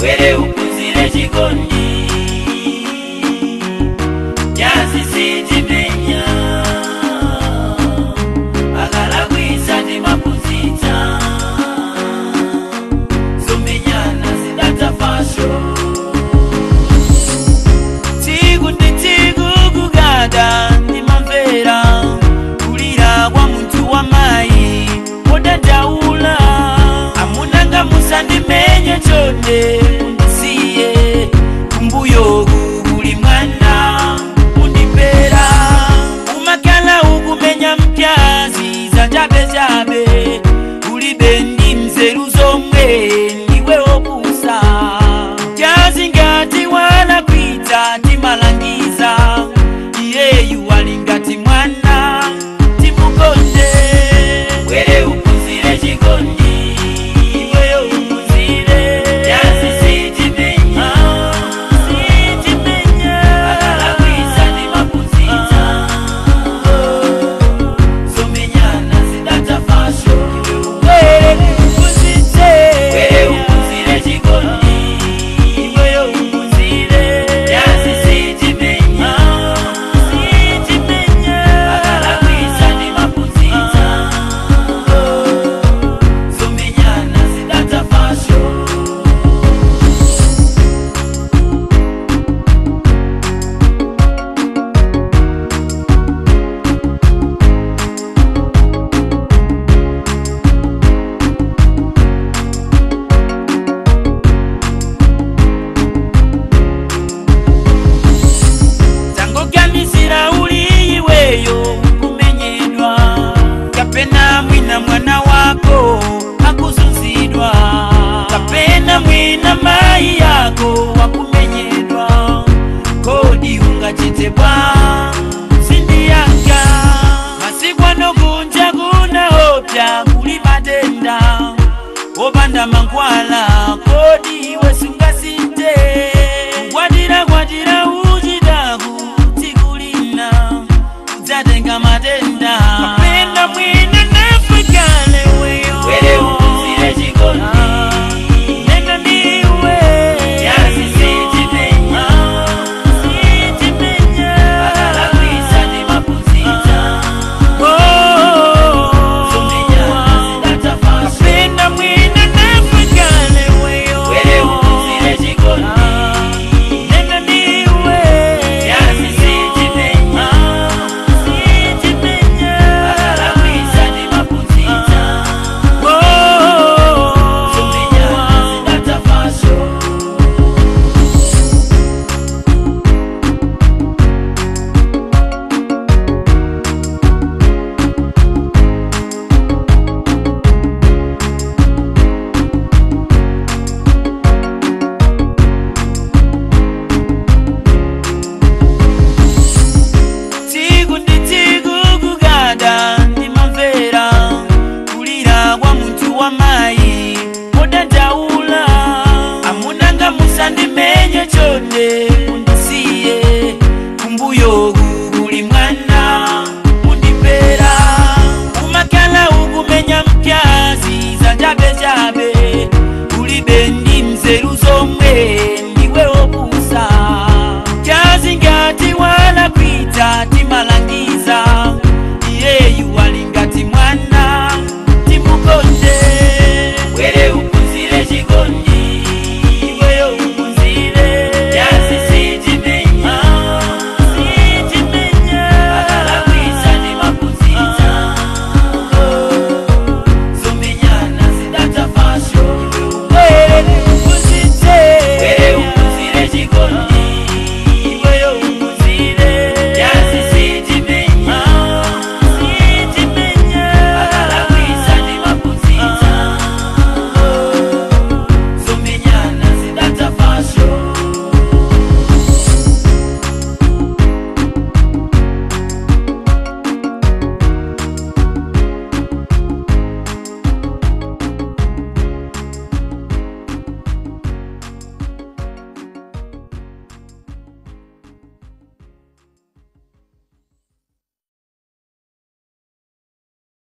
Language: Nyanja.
were upunzire chikondi jazi sitimenya akalakwisa ndimapuzita zomenyana zidatafasho tsiku ndi tsiku kugada ndimamvera kulira kwa munthu wa mayi wodandaula amunanga musandimenye chonde undisiye kumbuyo kuli mwana undipera umakala ukumenya mpyazi za chabe ulibe ndi mzeru zomwe ndiwe opusa jazi ngati wala kwita timalangiza iyeyu wali ngati mwana timukonde were upunzire chikondi kapena mwina mwana wako akuzunzidwa kapena mwina mai yako wakumenyedwa kodi ungachitebwa sindiyanga masiku anokunja kunaopya kuli matenda opanda mankhwala kodi